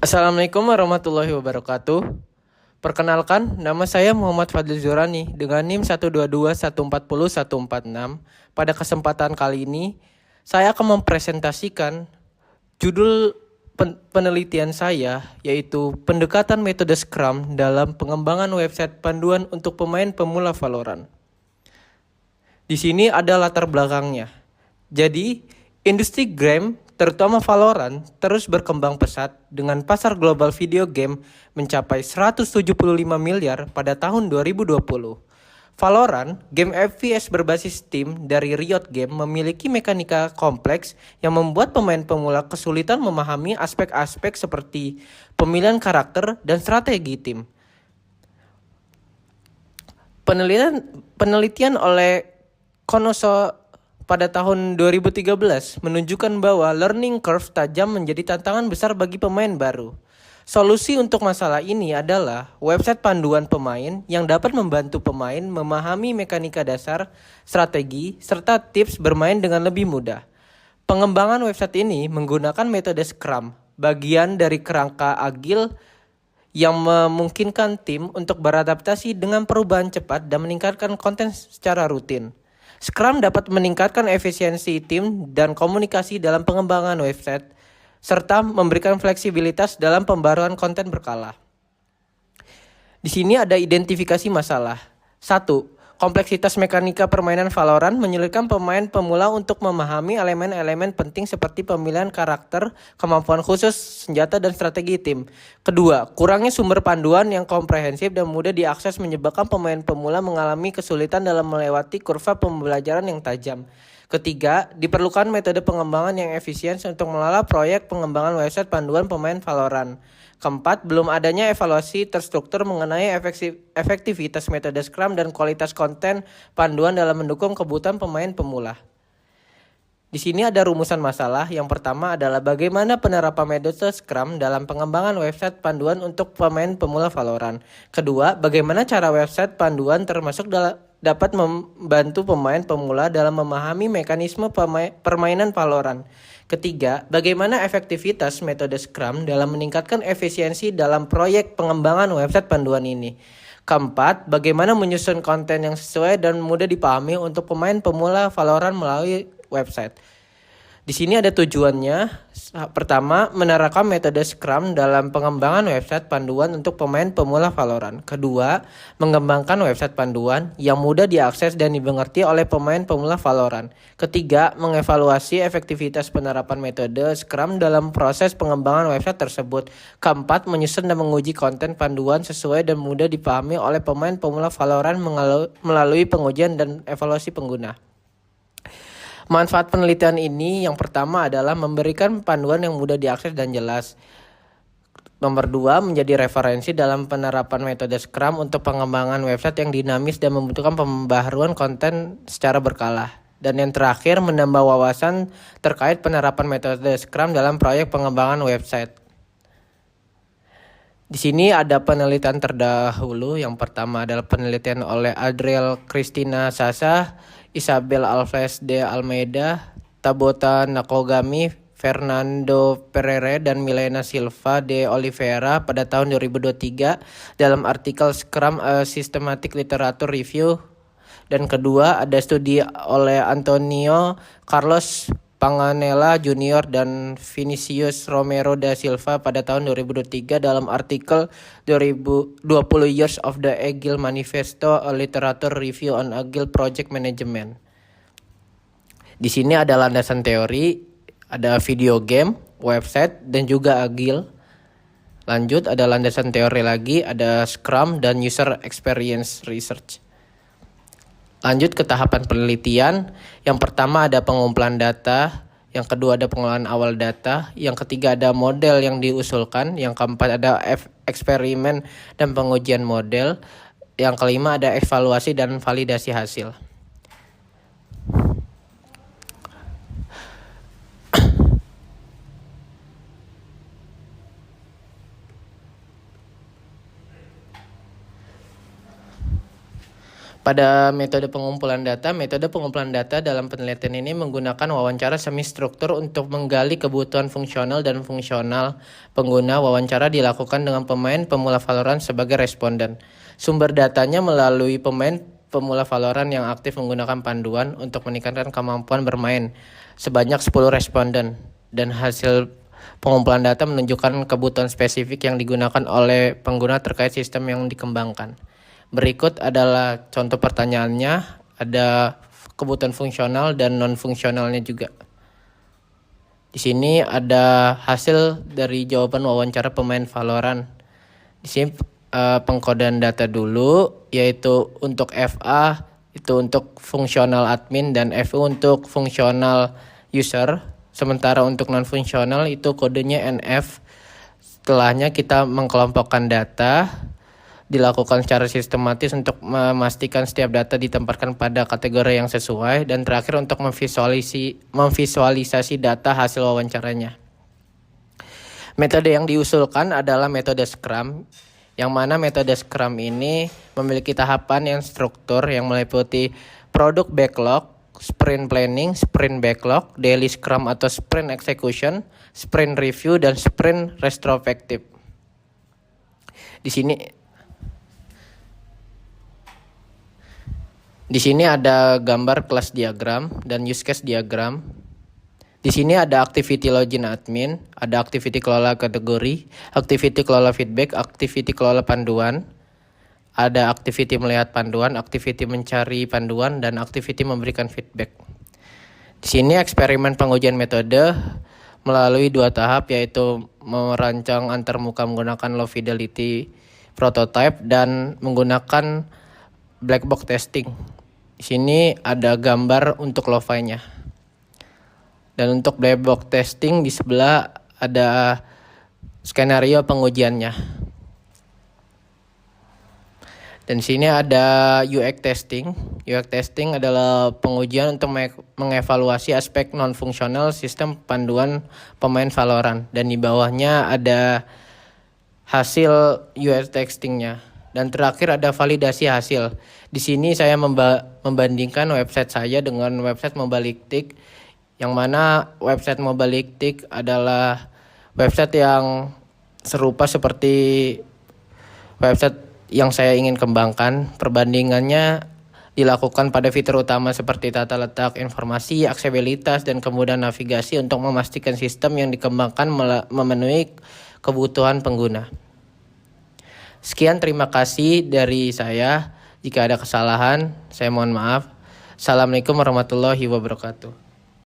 Assalamualaikum warahmatullahi wabarakatuh. Perkenalkan, nama saya Muhammad Fadil Zurani dengan NIM 122140146. Pada kesempatan kali ini, saya akan mempresentasikan judul penelitian saya, yaitu pendekatan metode Scrum dalam pengembangan website panduan untuk pemain pemula Valorant. Di sini ada latar belakangnya. Jadi, industri game, terutama Valorant, terus berkembang pesat dengan pasar global video game mencapai 175 miliar pada tahun 2020. Valorant, game FPS berbasis tim dari Riot Games, memiliki mekanika kompleks yang membuat pemain pemula kesulitan memahami aspek-aspek seperti pemilihan karakter dan strategi tim. Penelitian oleh Konoso pada tahun 2013 menunjukkan bahwa learning curve tajam menjadi tantangan besar bagi pemain baru. Solusi untuk masalah ini adalah website panduan pemain yang dapat membantu pemain memahami mekanika dasar, strategi, serta tips bermain dengan lebih mudah. Pengembangan website ini menggunakan metode Scrum, bagian dari kerangka agil yang memungkinkan tim untuk beradaptasi dengan perubahan cepat dan meningkatkan konten secara rutin. Scrum dapat meningkatkan efisiensi tim dan komunikasi dalam pengembangan website, serta memberikan fleksibilitas dalam pembaruan konten berkala. Di sini ada identifikasi masalah. 1. Kompleksitas mekanika permainan Valorant menyulitkan pemain pemula untuk memahami elemen-elemen penting seperti pemilihan karakter, kemampuan khusus, senjata, dan strategi tim. Kedua, kurangnya sumber panduan yang komprehensif dan mudah diakses menyebabkan pemain pemula mengalami kesulitan dalam melewati kurva pembelajaran yang tajam. Ketiga, diperlukan metode pengembangan yang efisien untuk mengelola proyek pengembangan website panduan pemain Valorant. Keempat, belum adanya evaluasi terstruktur mengenai efektivitas metode Scrum dan kualitas konten panduan dalam mendukung kebutuhan pemain pemula. Di sini ada rumusan masalah. Yang pertama adalah bagaimana penerapan metode Scrum dalam pengembangan website panduan untuk pemain pemula Valorant. Kedua, bagaimana cara website panduan dapat membantu pemain pemula dalam memahami mekanisme permainan Valorant. Ketiga, bagaimana efektivitas metode Scrum dalam meningkatkan efisiensi dalam proyek pengembangan website panduan ini. Keempat, bagaimana menyusun konten yang sesuai dan mudah dipahami untuk pemain pemula Valorant melalui website. Di sini ada tujuannya. Pertama, menerapkan metode Scrum dalam pengembangan website panduan untuk pemain pemula Valorant. Kedua, mengembangkan website panduan yang mudah diakses dan dimengerti oleh pemain pemula Valorant. Ketiga, mengevaluasi efektivitas penerapan metode Scrum dalam proses pengembangan website tersebut. Keempat, menyusun dan menguji konten panduan sesuai dan mudah dipahami oleh pemain pemula Valorant melalui pengujian dan evaluasi pengguna. Manfaat penelitian ini yang pertama adalah memberikan panduan yang mudah diakses dan jelas. Nomor 2, menjadi referensi dalam penerapan metode Scrum untuk pengembangan website yang dinamis dan membutuhkan pembaharuan konten secara berkala. Dan yang terakhir, menambah wawasan terkait penerapan metode Scrum dalam proyek pengembangan website. Di sini ada penelitian terdahulu. Yang pertama adalah penelitian oleh Adriel Cristina Sasa, Isabel Alves de Almeida, Tabota Nakogami, Fernando Pereira, dan Milena Silva de Oliveira pada tahun 2023 dalam artikel Scrum A Systematic Literature Review. Dan kedua ada studi oleh Antonio Carlos Panganella Junior dan Vinicius Romero da Silva pada tahun 2023 dalam artikel 2020 Years of the Agile Manifesto, a Literature Review on Agile Project Management. Di sini ada landasan teori, ada video game, website, dan juga Agile. Lanjut ada landasan teori lagi, ada Scrum dan User Experience Research. Lanjut ke tahapan penelitian. Yang pertama ada pengumpulan data, yang kedua ada pengolahan awal data, yang ketiga ada model yang diusulkan, yang keempat ada eksperimen dan pengujian model, yang kelima ada evaluasi dan validasi hasil. Pada metode pengumpulan data dalam penelitian ini menggunakan wawancara semi struktur untuk menggali kebutuhan fungsional dan fungsional pengguna. Wawancara dilakukan dengan pemain pemula Valorant sebagai responden. Sumber datanya melalui pemain pemula Valorant yang aktif menggunakan panduan untuk meningkatkan kemampuan bermain sebanyak 10 responden, dan hasil pengumpulan data menunjukkan kebutuhan spesifik yang digunakan oleh pengguna terkait sistem yang dikembangkan. Berikut adalah contoh pertanyaannya, ada kebutuhan fungsional dan non-fungsionalnya juga. Di sini ada hasil dari jawaban wawancara pemain Valorant. Di sini pengkodean data dulu, yaitu untuk FA itu untuk fungsional admin dan FU untuk fungsional user. Sementara untuk non-fungsional itu kodenya NF. Setelahnya kita mengkelompokkan data, dilakukan secara sistematis untuk memastikan setiap data ditempatkan pada kategori yang sesuai, dan terakhir untuk memvisualisasi data hasil wawancaranya. Metode yang diusulkan adalah metode Scrum, yang mana metode Scrum ini memiliki tahapan yang struktur yang meliputi product backlog, sprint planning, sprint backlog, daily Scrum atau sprint execution, sprint review, dan sprint retrospective. Di sini ada gambar kelas diagram dan use case diagram. Di sini ada activity login admin, ada activity kelola kategori, activity kelola feedback, activity kelola panduan, ada activity melihat panduan, activity mencari panduan, dan activity memberikan feedback. Di sini eksperimen pengujian metode melalui 2 tahap, yaitu merancang antarmuka menggunakan low fidelity prototype dan menggunakan black box testing. Di sini ada gambar untuk lo-fi-nya. Dan untuk black box testing di sebelah ada skenario pengujiannya. Dan di sini ada UX testing. UX testing adalah pengujian untuk mengevaluasi aspek non-fungsional sistem panduan pemain Valorant. Dan di bawahnya ada hasil UX testingnya. Dan terakhir ada validasi hasil. Di sini saya membandingkan website saya dengan website Mobaliktik, yang mana website Mobaliktik adalah website yang serupa seperti website yang saya ingin kembangkan. Perbandingannya dilakukan pada fitur utama seperti tata letak informasi, aksesibilitas, dan kemudahan navigasi untuk memastikan sistem yang dikembangkan memenuhi kebutuhan pengguna. Sekian, terima kasih dari saya. Jika ada kesalahan, saya mohon maaf. Assalamualaikum warahmatullahi wabarakatuh.